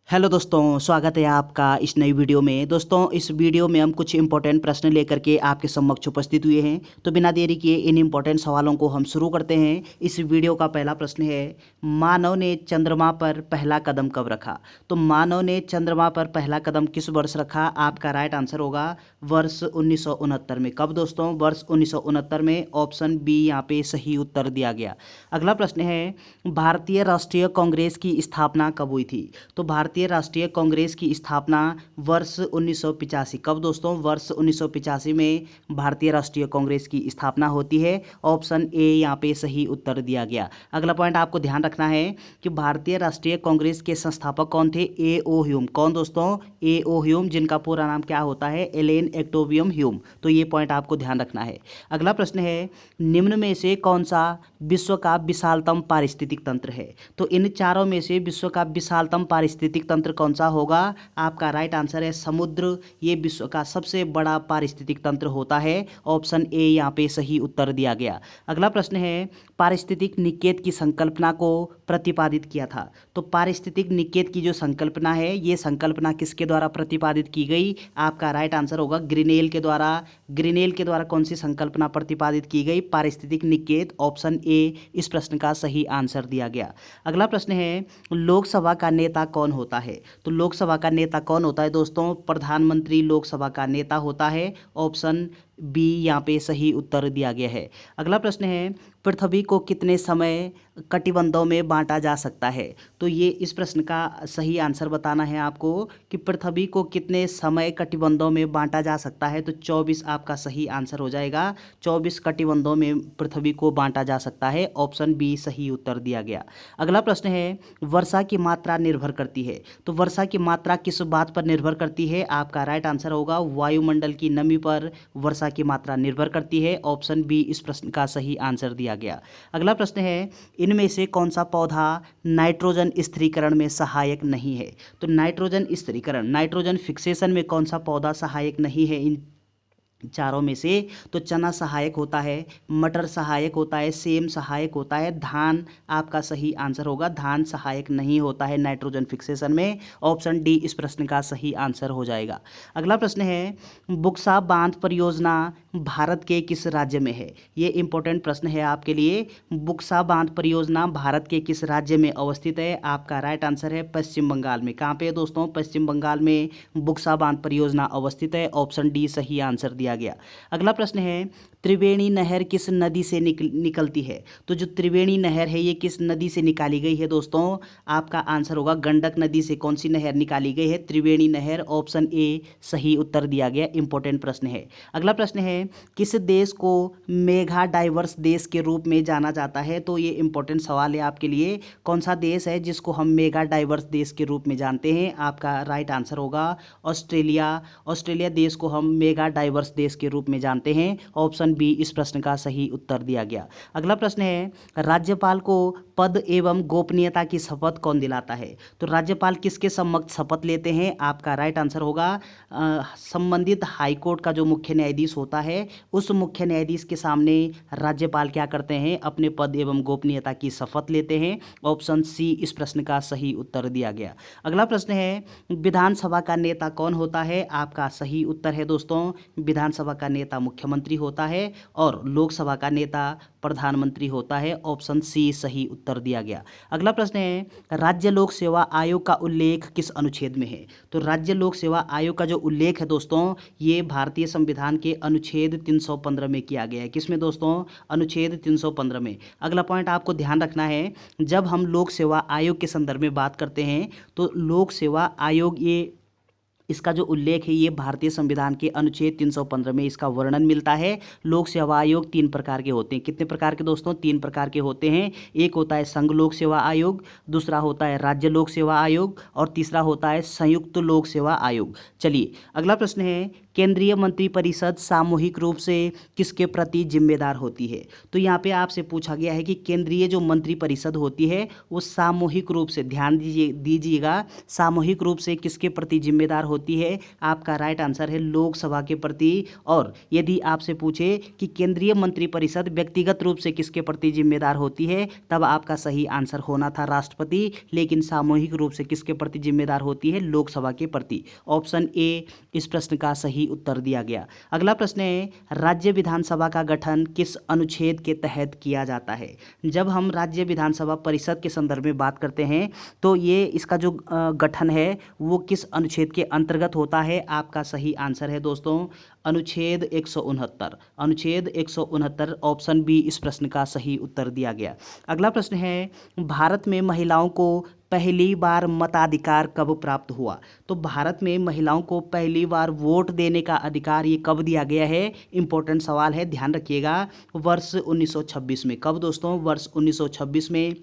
Hello दोस्तों, स्वागत है आपका इस नई वीडियो में। दोस्तों, इस वीडियो में हम कुछ इंपॉर्टेंट प्रश्न लेकर के आपके समक्ष उपस्थित हुए हैं। तो बिना देरी किए इन इंपॉर्टेंट सवालों को हम शुरू करते हैं। इस वीडियो का पहला प्रश्न है, मानव ने चंद्रमा पर पहला कदम कब रखा? तो मानव ने चंद्रमा पर पहला कदम किस वर्ष रखा? आपका राइट आंसर होगा वर्ष 1969 में। कब दोस्तों? वर्ष 1969 में। ऑप्शन बी यहाँ पे सही उत्तर दिया गया। अगला प्रश्न है, भारतीय राष्ट्रीय कांग्रेस की स्थापना कब हुई थी? तो भारतीय राष्ट्रीय कांग्रेस की स्थापना वर्ष 1985। कब दोस्तों? वर्ष 1985 में भारतीय राष्ट्रीय कांग्रेस की स्थापना होती है। ऑप्शन ए यहाँ पे सही उत्तर दिया गया। अगला पॉइंट आपको ध्यान रखना है कि भारतीय राष्ट्रीय कांग्रेस के संस्थापक कौन थे? ए ओ ह्यूम। कौन दोस्तों? ए ओ ह्यूम, जिनका पूरा नाम क्या होता है? Allan Octavian Hume. तो ये पॉइंट आपको ध्यान रखना है। अगला प्रश्न है, निम्न में से कौन सा विश्व का विशालतम पारिस्थितिक तंत्र है? तो इन चारों में से विश्व का विशालतम पारिस्थितिक तंत्र कौन सा होगा? आपका राइट आंसर है समुद्र। ये विश्व का सबसे बड़ा पारिस्थितिक तंत्र होता है। ऑप्शन ए यहाँ पे सही उत्तर दिया गया। अगला प्रश्न है, पारिस्थितिक निकेत की संकल्पना को प्रतिपादित किया था? तो पारिस्थितिक निकेत की जो संकल्पना है, ये संकल्पना किसके द्वारा प्रतिपादित की गई? आपका राइट आंसर होगा ग्रिनेल के द्वारा। ग्रिनेल के द्वारा कौन सी संकल्पना प्रतिपादित की गई? पारिस्थितिक निकेत। ऑप्शन ए इस प्रश्न का सही आंसर दिया गया। अगला प्रश्न है, लोकसभा का नेता कौन होता है? तो लोकसभा का नेता कौन होता है दोस्तों? प्रधानमंत्री लोकसभा का नेता होता है। ऑप्शन बी यहाँ पे सही उत्तर दिया गया है। अगला प्रश्न है, पृथ्वी को कितने समय कटिबंधों में बांटा जा सकता है? तो ये इस प्रश्न का सही आंसर बताना है आपको कि पृथ्वी को कितने समय कटिबंधों में बांटा जा सकता है। तो 24 आपका सही आंसर हो जाएगा। 24 कटिबंधों में पृथ्वी को बांटा जा सकता है। ऑप्शन बी सही उत्तर दिया गया। अगला प्रश्न है, वर्षा की मात्रा निर्भर करती है? तो वर्षा की मात्रा किस बात पर निर्भर करती है? आपका राइट आंसर होगा वायुमंडल की नमी पर वर्षा की मात्रा निर्भर करती है। ऑप्शन बी इस प्रश्न का सही आंसर दिया गया। अगला प्रश्न है, इनमें से कौन सा पौधा नाइट्रोजन स्थिरीकरण में सहायक नहीं है? तो नाइट्रोजन स्थिरीकरण, नाइट्रोजन फिक्सेशन में कौन सा पौधा सहायक नहीं है इन चारों में से? तो चना सहायक होता है, मटर सहायक होता है, सेम सहायक होता है, धान आपका सही आंसर होगा। धान सहायक नहीं होता है नाइट्रोजन फिक्सेशन में। ऑप्शन डी इस प्रश्न का सही आंसर हो जाएगा। अगला प्रश्न है, बुक्सा बांध परियोजना भारत के किस राज्य में है? ये इंपॉर्टेंट प्रश्न है आपके लिए। बुक्सा बांध परियोजना भारत के किस राज्य में अवस्थित है? आपका राइट आंसर है पश्चिम बंगाल में। कहाँ पे है दोस्तों? पश्चिम बंगाल में बुक्सा बांध परियोजना अवस्थित है। ऑप्शन डी सही आंसर दिया गया। अगला प्रश्न है, त्रिवेणी नहर किस नदी से निकलती है? तो जो त्रिवेणी नहर है, ये किस नदी से निकाली गई है दोस्तों? आपका आंसर होगा गंडक नदी से। कौन सी नहर निकाली गई है? त्रिवेणी नहर। ऑप्शन ए सही उत्तर दिया गया। इंपॉर्टेंट प्रश्न है। अगला प्रश्न है, किस देश को मेगा डाइवर्स देश के रूप में जाना जाता है? तो ये इंपॉर्टेंट सवाल है आपके लिए। कौन सा देश है जिसको हम मेगा डाइवर्स देश के रूप में जानते हैं? आपका राइट आंसर होगा ऑस्ट्रेलिया। ऑस्ट्रेलिया देश को हम मेगा डाइवर्स देश के रूप में जानते हैं। ऑप्शन बी इस प्रश्न का सही उत्तर दिया गया। अगला प्रश्न है, राज्यपाल को पद एवं गोपनीयता की शपथ कौन दिलाता है? तो राज्यपाल किसके समक्ष शपथ लेते हैं? आपका राइट आंसर होगा संबंधित हाईकोर्ट का जो मुख्य न्यायाधीश होता है, उस मुख्य न्यायाधीश के सामने राज्यपाल क्या करते हैं? अपने पद एवं गोपनीयता की शपथ लेते हैं। ऑप्शन सी इस प्रश्न का सही उत्तर दिया गया। अगला प्रश्न है, विधानसभा का नेता कौन होता है? आपका सही उत्तर है दोस्तों, विधानसभा का नेता मुख्यमंत्री होता है और लोकसभा का नेता प्रधानमंत्री होता है। ऑप्शन सी सही उत्तर दिया गया। अगला प्रश्न है, राज्य लोक सेवा आयोग का उल्लेख किस अनुच्छेद में है? तो राज्य लोक सेवा आयोग का जो उल्लेख है दोस्तों, ये भारतीय संविधान के अनुच्छेद 315 में किया गया है। किसमें दोस्तों? अनुच्छेद 315 में। अगला पॉइंट आपको ध्यान रखना है, जब हम लोक सेवा आयोग के संदर्भ में बात करते हैं तो लोक सेवा आयोग, ये इसका जो उल्लेख है, ये भारतीय संविधान के अनुच्छेद 315 में इसका वर्णन मिलता है। लोक सेवा आयोग 3 प्रकार के होते हैं। कितने प्रकार के दोस्तों? 3 प्रकार के होते हैं। एक होता है संघ लोक सेवा आयोग, दूसरा होता है राज्य लोक सेवा आयोग और तीसरा होता है संयुक्त लोक सेवा आयोग। चलिए अगला प्रश्न है, केंद्रीय मंत्रिपरिषद सामूहिक रूप से किसके प्रति जिम्मेदार होती है? तो यहाँ पे आपसे पूछा गया है कि केंद्रीय जो मंत्रिपरिषद होती है वो सामूहिक रूप से, ध्यान दीजिएगा, सामूहिक रूप से किसके प्रति जिम्मेदार होती है? आपका राइट आंसर है लोकसभा के प्रति। और यदि आपसे पूछे कि केंद्रीय मंत्रिपरिषद व्यक्तिगत रूप से किसके प्रति जिम्मेदार होती है, तब आपका सही आंसर होना था राष्ट्रपति, लेकिन सामूहिक रूप से किसके प्रति जिम्मेदार होती है? लोकसभा के प्रति। ऑप्शन ए इस प्रश्न का सही उत्तर दिया गया। अगला प्रश्न है, राज्य विधानसभा का गठन किस अनुच्छेद के तहत किया जाता है? जब हम राज्य विधानसभा परिषद के संदर्भ में बात करते हैं तो ये इसका जो गठन है वो किस अनुच्छेद के अंतर्गत होता है? आपका सही आंसर है दोस्तों अनुच्छेद 169। अनुच्छेद 169 ऑप्शन बी इस प्रश्न का सही उत्तर दिया गया। अगला प्रश्न है, भारत में महिलाओं को पहली बार मताधिकार कब प्राप्त हुआ? तो भारत में महिलाओं को पहली बार वोट देने का अधिकार ये कब दिया गया है? इंपॉर्टेंट सवाल है, ध्यान रखिएगा। वर्ष 1926 में। कब दोस्तों? वर्ष 1926 में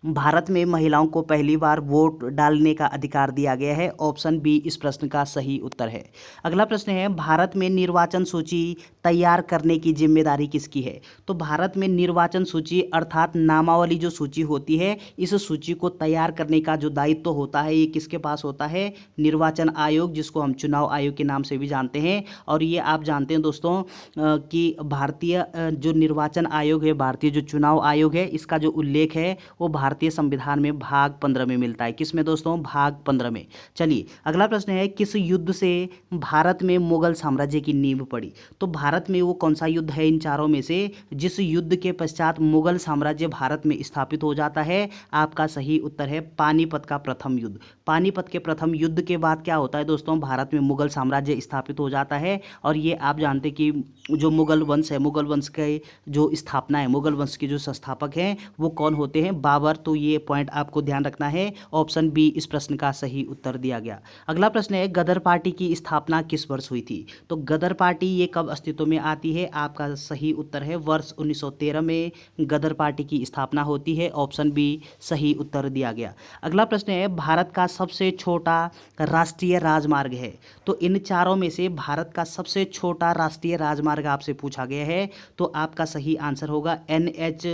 भारत में महिलाओं को पहली बार वोट डालने का अधिकार दिया गया है। ऑप्शन बी इस प्रश्न का सही उत्तर है। अगला प्रश्न है, भारत में निर्वाचन सूची तैयार करने की जिम्मेदारी किसकी है? तो भारत में निर्वाचन सूची अर्थात नामावली जो सूची होती है, इस सूची को तैयार करने का जो दायित्व होता है ये किसके पास होता है? निर्वाचन आयोग, जिसको हम चुनाव आयोग के नाम से भी जानते हैं। और ये आप जानते हैं दोस्तों कि भारतीय जो निर्वाचन आयोग है, भारतीय जो चुनाव आयोग है, इसका जो उल्लेख है वो भारतीय संविधान में भाग 15 में मिलता है। किसमें दोस्तों? भाग 15 में। चलिए अगला प्रश्न है, किस युद्ध से भारत में मुगल साम्राज्य की नींव पड़ी? तो भारत में वो कौन सा युद्ध है इन चारों में से जिस युद्ध के पश्चात मुगल साम्राज्य भारत में स्थापित हो जाता है? आपका सही उत्तर है पानीपत का प्रथम युद्ध। पानीपत के प्रथम युद्ध के बाद क्या होता है दोस्तों? भारत में मुगल साम्राज्य स्थापित हो जाता है। और ये आप जानते कि जो मुगल वंश है, मुगल वंश के जो स्थापना है, मुगल वंश के जो संस्थापक हैं वो कौन होते हैं? बाबर। तो ये पॉइंट आपको ध्यान रखना है। ऑप्शन बी इस प्रश्न का सही उत्तर दिया गया। अगला प्रश्न है, गदर पार्टी की स्थापना किस वर्ष हुई थी? तो गदर पार्टी ये कब अस्तित्व में आती है? आपका सही उत्तर है वर्ष 1913 में गदर पार्टी की स्थापना होती है। ऑप्शन बी सही उत्तर दिया गया। अगला प्रश्न है, भारत का सबसे छोटा राष्ट्रीय राजमार्ग है? तो इन चारों में से भारत का सबसे छोटा राष्ट्रीय राजमार्ग आपसे पूछा गया है, तो आपका सही आंसर होगा NH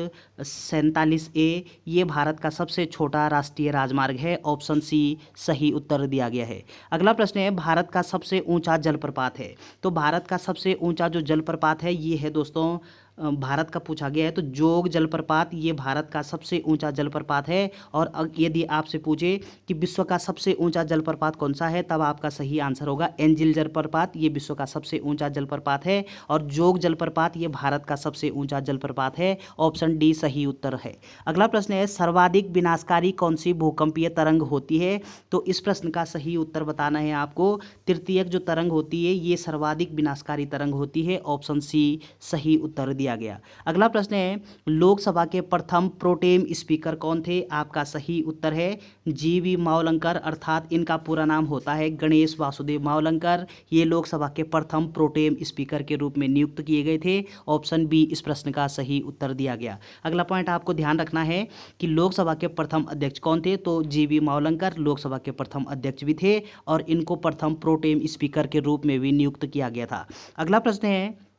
47A। ये भारत का सबसे छोटा राष्ट्रीय राजमार्ग है। ऑप्शन सी सही उत्तर दिया गया है। अगला प्रश्न है, भारत का सबसे ऊंचा जलप्रपात है? तो भारत का सबसे ऊंचा जो जलप्रपात है ये है दोस्तों भारत का पूछा गया है, तो जोग जलप्रपात ये भारत का सबसे ऊंचा जलप्रपात है। और यदि आपसे पूछे कि विश्व का सबसे ऊंचा जलप्रपात कौन सा है, तब आपका सही आंसर होगा एंजिल जलप्रपात। ये विश्व का सबसे ऊंचा जलप्रपात है। और जोग जलप्रपात ये भारत का सबसे ऊंचा जलप्रपात है। ऑप्शन डी सही उत्तर है। अगला प्रश्न है, सर्वाधिक विनाशकारी कौन सी भूकंपीय तरंग होती है? तो इस प्रश्न का सही उत्तर बताना है आपको। तृतीयक जो तरंग होती है ये सर्वाधिक विनाशकारी तरंग होती है। ऑप्शन सी सही उत्तर दिया गया। अगला प्रश्न है, लोकसभा के प्रथम प्रोटेम स्पीकर कौन थे? आपका सही उत्तर है GV मावलंकर, अर्थात इनका पूरा नाम होता है गणेश वासुदेव मावलंकर। ये लोकसभा के प्रथम प्रोटेम स्पीकर के रूप में नियुक्त किए गए थे। ऑप्शन बी इस प्रश्न का सही उत्तर दिया गया। अगला पॉइंट आपको ध्यान रखना है कि लोकसभा के प्रथम अध्यक्ष कौन थे? तो GV मावलंकर लोकसभा के प्रथम अध्यक्ष भी थे और इनको प्रथम प्रोटेम स्पीकर के रूप में भी नियुक्त किया गया था। अगला प्रश्न है,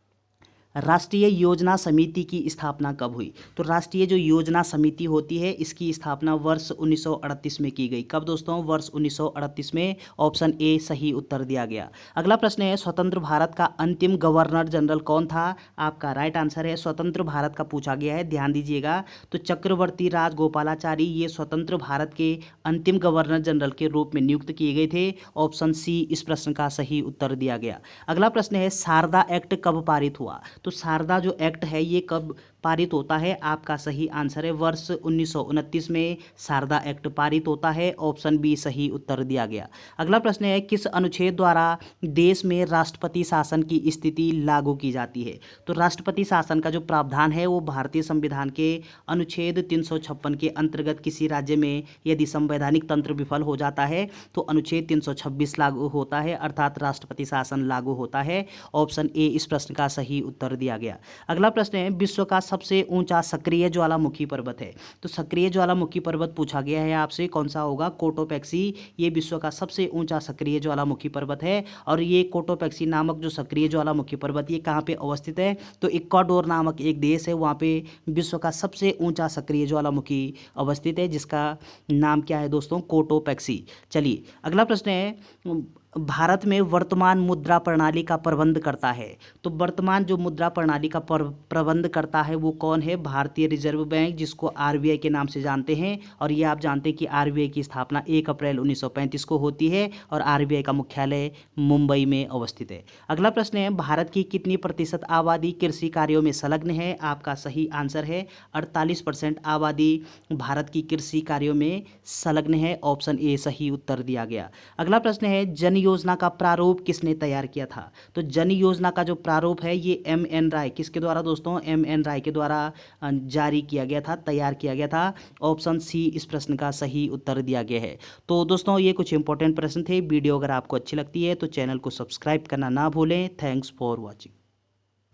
राष्ट्रीय योजना समिति की स्थापना कब हुई? तो राष्ट्रीय जो योजना समिति होती है इसकी स्थापना वर्ष 1938 में की गई। कब दोस्तों? वर्ष 1938 में। ऑप्शन ए सही उत्तर दिया गया। अगला प्रश्न है, स्वतंत्र भारत का अंतिम गवर्नर जनरल कौन था? आपका राइट आंसर है स्वतंत्र भारत का पूछा गया है, ध्यान दीजिएगा। तो चक्रवर्ती राजगोपालाचारी ये स्वतंत्र भारत के अंतिम गवर्नर जनरल के रूप में नियुक्त किए गए थे। ऑप्शन सी इस प्रश्न का सही उत्तर दिया गया। अगला प्रश्न है, शारदा एक्ट कब पारित हुआ? तो शारदा जो एक्ट है ये कब पारित होता है? आपका सही आंसर है वर्ष 1929 में शारदा एक्ट पारित होता है। ऑप्शन बी सही उत्तर दिया गया। अगला प्रश्न है, किस अनुच्छेद द्वारा देश में राष्ट्रपति शासन की स्थिति लागू की जाती है? तो राष्ट्रपति शासन का जो प्रावधान है वो भारतीय संविधान के अनुच्छेद 356 के अंतर्गत किसी राज्य में यदि संवैधानिक तंत्र विफल हो जाता है तो अनुच्छेद 326 लागू होता है, अर्थात राष्ट्रपति शासन लागू होता है। ऑप्शन ए इस प्रश्न का सही उत्तर दिया गया। अगला प्रश्न है, विश्व का सबसे ऊंचा सक्रिय ज्वालामुखी पर्वत है? तो सक्रिय ज्वालामुखी पर्वत पूछा गया है आपसे, कौन सा होगा? कोटोपैक्सी। ये विश्व का सबसे ऊंचा सक्रिय ज्वालामुखी पर्वत है। और ये कोटोपैक्सी नामक जो सक्रिय ज्वालामुखी पर्वत ये कहाँ पे अवस्थित है? तो इक्वाडोर नामक एक देश है, वहाँ पे विश्व का सबसे ऊंचा सक्रिय ज्वालामुखी अवस्थित है, जिसका नाम क्या है दोस्तों? कोटोपैक्सी। चलिए अगला प्रश्न है, भारत में वर्तमान मुद्रा प्रणाली का प्रबंध करता है। तो वर्तमान जो मुद्रा प्रणाली का प्रबंध करता है वो कौन है? भारतीय रिजर्व बैंक, जिसको आरबीआई के नाम से जानते हैं। और ये आप जानते हैं कि आरबीआई की स्थापना 1 अप्रैल 1935 को होती है और आरबीआई का मुख्यालय मुंबई में अवस्थित है। अगला प्रश्न है, भारत की कितनी प्रतिशत आबादी कृषि कार्यों में संलग्न है? आपका सही आंसर है 48% आबादी भारत की कृषि कार्यों में संलग्न है। ऑप्शन ए सही उत्तर दिया गया। अगला प्रश्न है, जन योजना का प्रारूप किसने तैयार किया था? तो जन योजना का जो प्रारूप है ये एम.एन. राय, किसके द्वारा दोस्तों? एम.एन. राय के द्वारा जारी किया गया था, तैयार किया गया था। ऑप्शन सी इस प्रश्न का सही उत्तर दिया गया है। तो दोस्तों ये कुछ इंपॉर्टेंट प्रश्न थे। वीडियो अगर आपको अच्छी लगती है तो चैनल को सब्सक्राइब करना ना भूलें। Thanks for watching.